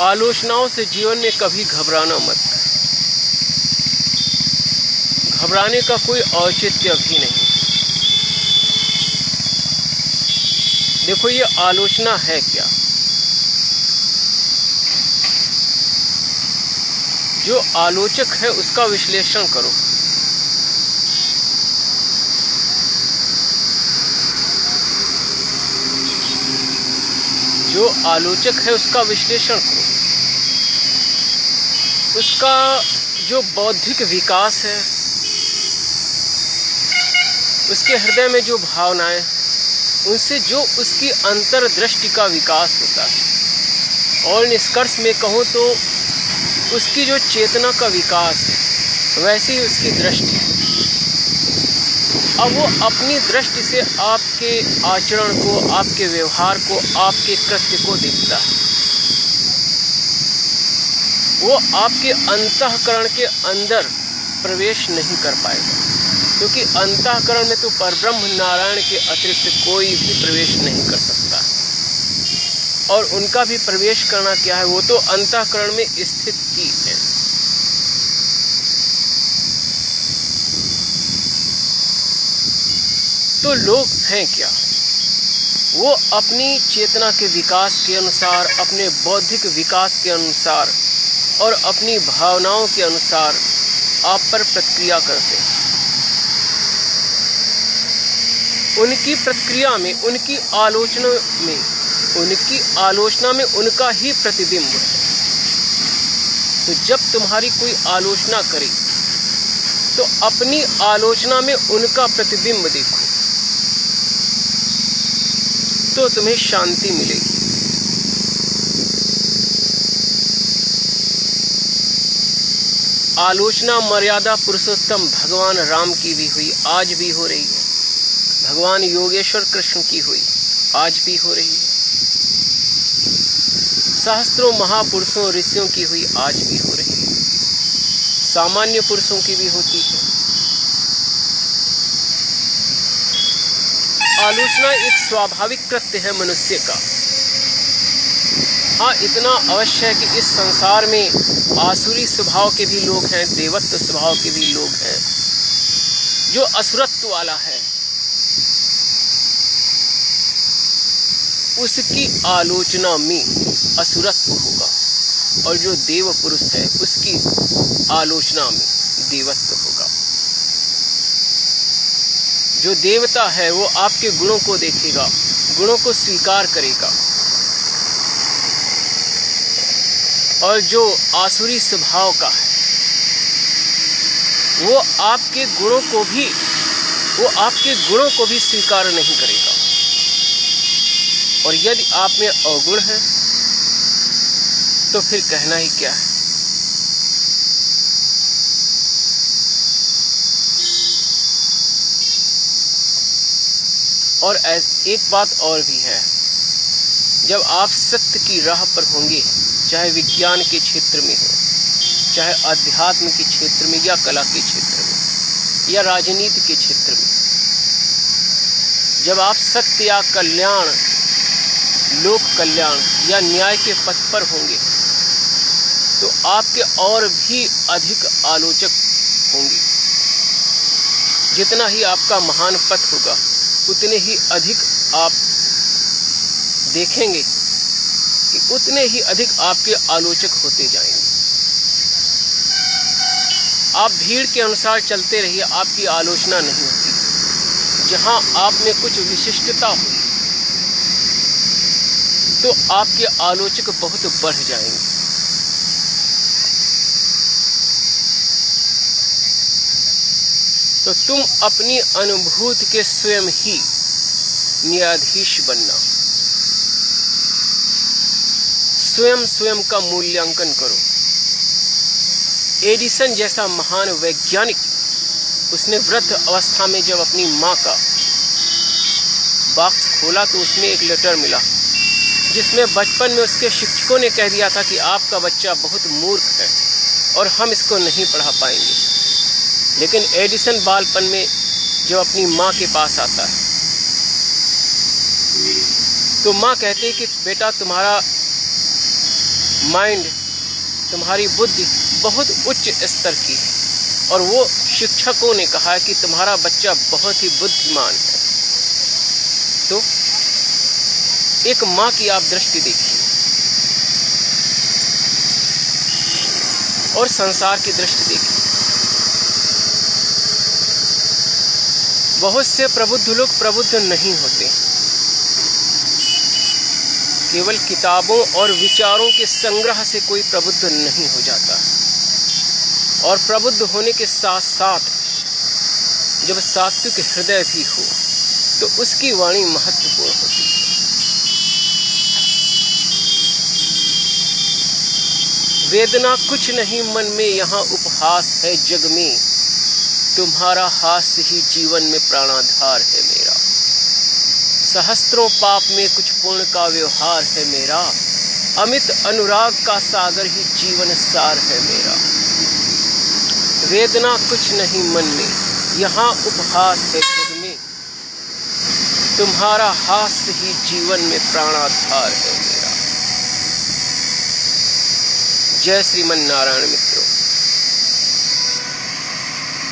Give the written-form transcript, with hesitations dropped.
आलोचनाओं से जीवन में कभी घबराना मत। घबराने का कोई औचित्य भी नहीं। देखो ये आलोचना है क्या? जो आलोचक है उसका विश्लेषण करो। जो आलोचक है उसका विश्लेषण करो। उसका जो बौद्धिक विकास है, उसके हृदय में जो भावनाएं, उनसे जो उसकी अंतर्दृष्टि का विकास होता है, और निष्कर्ष में कहूँ तो उसकी जो चेतना का विकास है, वैसी ही उसकी दृष्टि है। अब वो अपनी दृष्टि से आपके आचरण को, आपके व्यवहार को, आपके कृत्य को देखता है। वो आपके अंतःकरण के अंदर प्रवेश नहीं कर पाएगा, क्योंकि अंतःकरण में तो परब्रह्म नारायण के अतिरिक्त कोई भी प्रवेश नहीं कर सकता। और उनका भी प्रवेश करना क्या है, वो तो अंतःकरण में स्थित ही है। तो लोग हैं क्या? वो अपनी चेतना के विकास के अनुसार, अपने बौद्धिक विकास के अनुसार और अपनी भावनाओं के अनुसार आप पर प्रतिक्रिया करते हैं। उनकी प्रतिक्रिया में, उनकी आलोचना में उनका ही प्रतिबिंब है। तो जब तुम्हारी कोई आलोचना करे तो अपनी आलोचना में उनका प्रतिबिंब देखो, तो तुम्हें शांति मिलेगी। आलोचना मर्यादा पुरुषोत्तम भगवान राम की भी हुई, आज भी हो रही है। भगवान योगेश्वर कृष्ण की हुई, आज भी हो रही है। सहस्त्रों महापुरुषों ऋषियों की हुई, आज भी हो रही है। सामान्य पुरुषों की भी होती है। आलोचना एक स्वाभाविक कृत्य है मनुष्य का। हाँ, इतना अवश्य है कि इस संसार में आसुरी स्वभाव के भी लोग हैं, देवत्व स्वभाव के भी लोग हैं। जो असुरत्व वाला है उसकी आलोचना में असुरत्व होगा, और जो देव पुरुष है उसकी आलोचना में देवत्व होगा। जो देवता है वो आपके गुणों को देखेगा, गुणों को स्वीकार करेगा, और जो आसुरी स्वभाव का है वो आपके गुणों को भी स्वीकार नहीं करेगा। और यदि आप में अवगुण है तो फिर कहना ही क्या है। और एक बात और भी है, जब आप सत्य की राह पर होंगे, चाहे विज्ञान के क्षेत्र में हो, चाहे अध्यात्म के क्षेत्र में, या कला के क्षेत्र में, या राजनीति के क्षेत्र में, जब आप सत्य या कल्याण, लोक कल्याण या न्याय के पथ पर होंगे, तो आपके और भी अधिक आलोचक होंगे। जितना ही आपका महान पथ होगा, उतने ही अधिक आप देखेंगे कि उतने ही अधिक आपके आलोचक होते जाएंगे। आप भीड़ के अनुसार चलते रहिए, आपकी आलोचना नहीं होती। जहां आप में कुछ विशिष्टता हो तो आपके आलोचक बहुत बढ़ जाएंगे। तो तुम अपनी अनुभूति के स्वयं ही न्यायाधीश बनना। स्वयं का मूल्यांकन करो। एडिसन जैसा महान वैज्ञानिक, उसने वृद्ध अवस्था में जब अपनी माँ का बॉक्स खोला तो उसमें एक लेटर मिला, जिसमें बचपन में उसके शिक्षकों ने कह दिया था कि आपका बच्चा बहुत मूर्ख है और हम इसको नहीं पढ़ा पाएंगे। लेकिन एडिसन बालपन में जब अपनी माँ के पास आता है तो माँ कहती है कि बेटा, तुम्हारा माइंड, तुम्हारी बुद्धि बहुत उच्च स्तर की है। और वो शिक्षकों ने कहा है कि तुम्हारा बच्चा बहुत ही बुद्धिमान है। तो एक माँ की आप दृष्टि देखिए और संसार की दृष्टि देखिए। बहुत से प्रबुद्ध लोग प्रबुद्ध नहीं होते, केवल किताबों और विचारों के संग्रह से कोई प्रबुद्ध नहीं हो जाता। और प्रबुद्ध होने के साथ साथ जब सात्विक हृदय भी हो तो उसकी वाणी महत्वपूर्ण होती है। वेदना कुछ नहीं मन में, यहाँ उपहास है जग में, तुम्हारा हास्य ही जीवन में प्राणाधार है मेरा। सहस्त्रों पाप में कुछ पुण्य का व्यवहार है मेरा, अमित अनुराग का सागर ही जीवन सार है मेरा। वेदना कुछ नहीं मन में, यहाँ उपहास है जग में, तुम्हारा हास्य ही जीवन में प्राणाधार है मेरा। जय श्रीमन नारायण मित्रों।